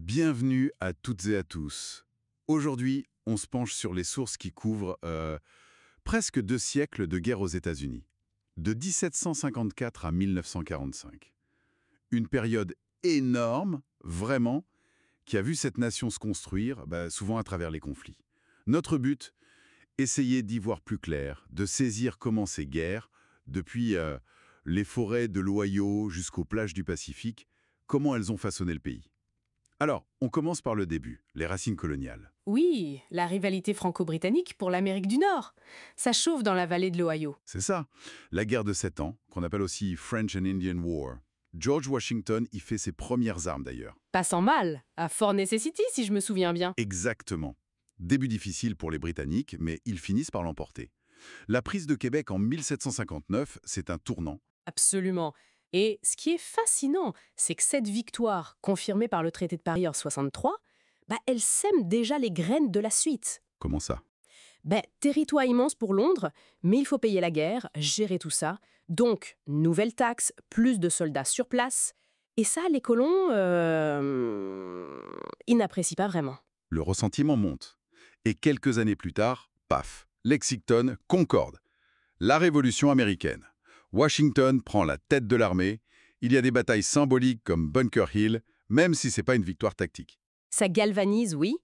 Bienvenue à toutes et à tous. Aujourd'hui, on se penche sur les sources qui couvrent presque 2 siècles de guerre aux États-Unis, de 1754 à 1945. Une période énorme, vraiment, qui a vu cette nation se construire, souvent à travers les conflits. Notre but, essayer d'y voir plus clair, de saisir comment ces guerres, depuis les forêts de l'Ohio jusqu'aux plages du Pacifique, comment elles ont façonné le pays. Alors, on commence par le début, les racines coloniales. Oui, la rivalité franco-britannique pour l'Amérique du Nord. Ça chauffe dans la vallée de l'Ohio. C'est ça, la guerre de 7 ans, qu'on appelle aussi French and Indian War. George Washington y fait ses premières armes d'ailleurs. Pas sans mal, à Fort Necessity si je me souviens bien. Exactement. Début difficile pour les Britanniques, mais ils finissent par l'emporter. La prise de Québec en 1759, c'est un tournant. Absolument. Et ce qui est fascinant, c'est que cette victoire, confirmée par le traité de Paris en 63, elle sème déjà les graines de la suite. Comment ça? Territoire immense pour Londres, mais il faut payer la guerre, gérer tout ça. Donc, nouvelles taxes, plus de soldats sur place. Et ça, les colons, ils n'apprécient pas vraiment. Le ressentiment monte. Et quelques années plus tard, paf, Lexington, Concorde. La Révolution américaine. Washington prend la tête de l'armée. Il y a des batailles symboliques comme Bunker Hill, même si c'est pas une victoire tactique. Ça galvanise, oui.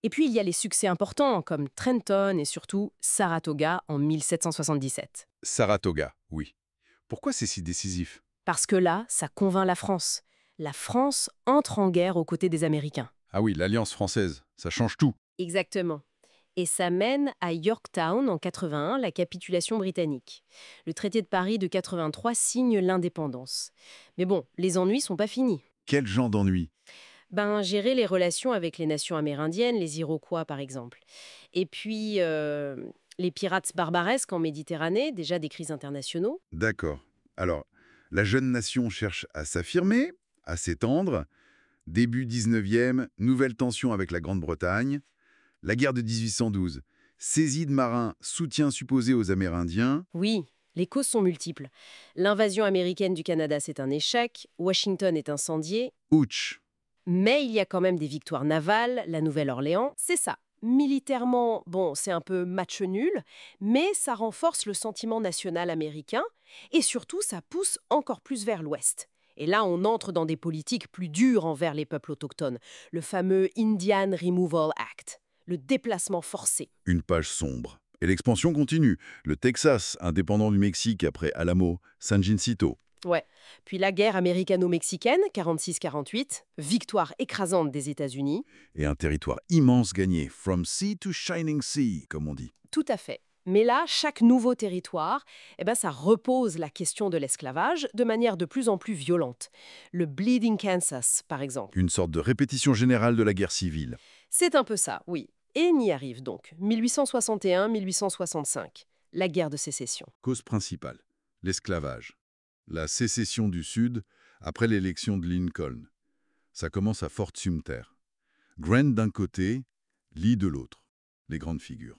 Et puis il y a les succès importants comme Trenton et surtout Saratoga en 1777. Saratoga, oui. Pourquoi c'est si décisif? Parce que là, ça convainc la France. La France entre en guerre aux côtés des Américains. Ah oui, l'Alliance française, ça change tout. Exactement. Et ça mène à Yorktown en 81, la capitulation britannique. Le traité de Paris de 83 signe l'indépendance. Mais bon, les ennuis sont pas finis. Quel genre d'ennui? Gérer les relations avec les nations amérindiennes, les Iroquois par exemple. Et puis, les pirates barbaresques en Méditerranée, déjà des crises internationaux. D'accord. Alors, la jeune nation cherche à s'affirmer, à s'étendre. Début 19e, nouvelle tension avec la Grande-Bretagne. La guerre de 1812. Saisie de marins, soutien supposé aux Amérindiens. Oui, les causes sont multiples. L'invasion américaine du Canada, c'est un échec. Washington est incendié. Ouch! Mais il y a quand même des victoires navales, la Nouvelle-Orléans, c'est ça. Militairement, bon, c'est un peu match nul, mais ça renforce le sentiment national américain et surtout, ça pousse encore plus vers l'Ouest. Et là, on entre dans des politiques plus dures envers les peuples autochtones, le fameux Indian Removal Act, le déplacement forcé. Une page sombre. Et l'expansion continue. Le Texas, indépendant du Mexique après Alamo, San Jacinto. Ouais. Puis la guerre américano-mexicaine, 46-48, victoire écrasante des États-Unis. Et un territoire immense gagné, from sea to shining sea, comme on dit. Tout à fait. Mais là, chaque nouveau territoire, ça repose la question de l'esclavage de manière de plus en plus violente. Le Bleeding Kansas, par exemple. Une sorte de répétition générale de la guerre civile. C'est un peu ça, oui. Et on y arrive donc. 1861-1865, la guerre de sécession. Cause principale, l'esclavage. La sécession du Sud après l'élection de Lincoln. Ça commence à Fort Sumter. Grant d'un côté, Lee de l'autre. Les grandes figures.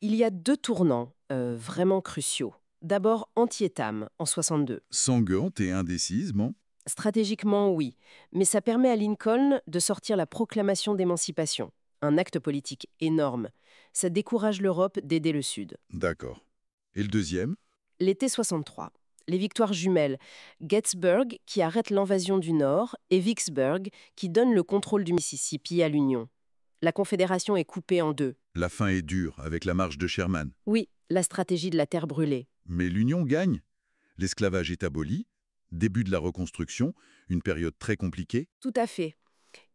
Il y a deux tournants vraiment cruciaux. D'abord, Antietam, en 62. Sanguante et indécise, bon. Stratégiquement, oui. Mais ça permet à Lincoln de sortir la proclamation d'émancipation. Un acte politique énorme. Ça décourage l'Europe d'aider le Sud. D'accord. Et le deuxième? L'été 63. Les victoires jumelles. Gettysburg qui arrête l'invasion du Nord et Vicksburg qui donne le contrôle du Mississippi à l'Union. La Confédération est coupée en deux. La fin est dure, avec la marche de Sherman. Oui, la stratégie de la terre brûlée. Mais l'Union gagne. L'esclavage est aboli. Début de la reconstruction, une période très compliquée. Tout à fait.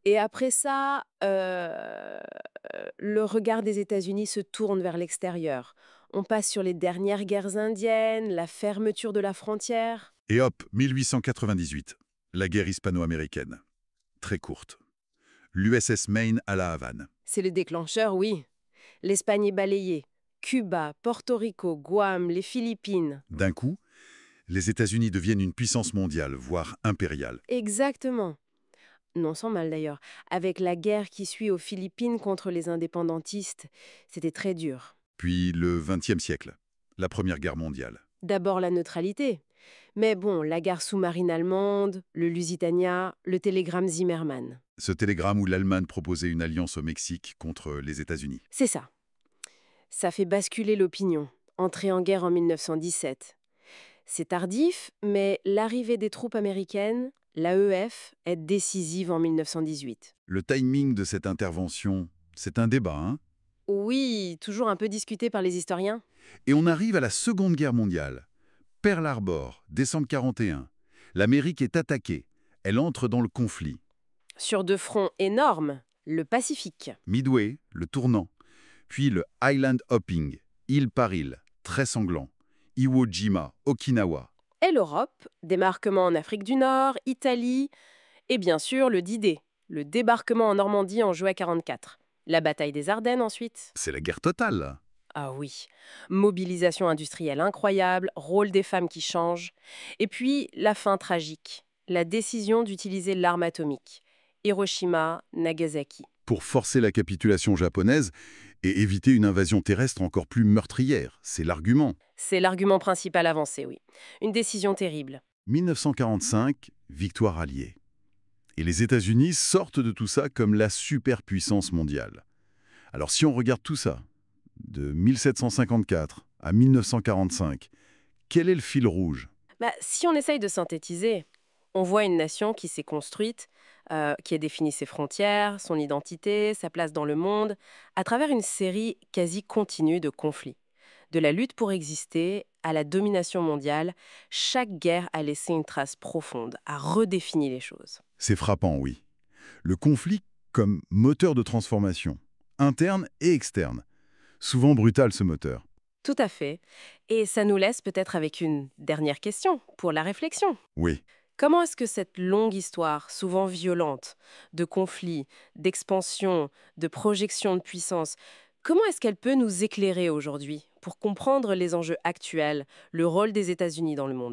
Et après ça, le regard des États-Unis se tourne vers l'extérieur. On passe sur les dernières guerres indiennes, la fermeture de la frontière. Et hop, 1898. La guerre hispano-américaine. Très courte. L'USS Maine à La Havane. C'est le déclencheur, oui. L'Espagne est balayée. Cuba, Porto Rico, Guam, les Philippines. D'un coup, les États-Unis deviennent une puissance mondiale, voire impériale. Exactement. Non sans mal d'ailleurs. Avec la guerre qui suit aux Philippines contre les indépendantistes, c'était très dur. Puis le XXe siècle, la Première Guerre mondiale. D'abord la neutralité. Mais bon, la guerre sous-marine allemande, le Lusitania, le télégramme Zimmermann. Ce télégramme où l'Allemagne proposait une alliance au Mexique contre les États-Unis. C'est ça. Ça fait basculer l'opinion. Entrée en guerre en 1917. C'est tardif, mais l'arrivée des troupes américaines, l'AEF, est décisive en 1918. Le timing de cette intervention, c'est un débat, hein? Oui, toujours un peu discuté par les historiens. Et on arrive à la Seconde Guerre mondiale. Pearl Harbor, décembre 41. L'Amérique est attaquée. Elle entre dans le conflit. Sur deux fronts énormes, le Pacifique. Midway, le tournant. Puis le Island Hopping, île par île, très sanglant. Iwo Jima, Okinawa. Et l'Europe, débarquement en Afrique du Nord, Italie, et bien sûr le D-Day, le débarquement en Normandie en juillet 44. La bataille des Ardennes ensuite. C'est la guerre totale, là. Ah oui, mobilisation industrielle incroyable, rôle des femmes qui change. Et puis la fin tragique, la décision d'utiliser l'arme atomique. Hiroshima, Nagasaki. Pour forcer la capitulation japonaise et éviter une invasion terrestre encore plus meurtrière. C'est l'argument. C'est l'argument principal avancé, oui. Une décision terrible. 1945, victoire alliée. Et les États-Unis sortent de tout ça comme la superpuissance mondiale. Alors si on regarde tout ça, de 1754 à 1945, quel est le fil rouge? Si on essaye de synthétiser, on voit une nation qui s'est construite, qui a défini ses frontières, son identité, sa place dans le monde, à travers une série quasi continue de conflits. De la lutte pour exister à la domination mondiale, chaque guerre a laissé une trace profonde, a redéfini les choses. C'est frappant, oui. Le conflit comme moteur de transformation, interne et externe. Souvent brutal, ce moteur. Tout à fait. Et ça nous laisse peut-être avec une dernière question pour la réflexion. Oui. Comment est-ce que cette longue histoire, souvent violente, de conflits, d'expansion, de projection de puissance, comment est-ce qu'elle peut nous éclairer aujourd'hui pour comprendre les enjeux actuels, le rôle des États-Unis dans le monde ?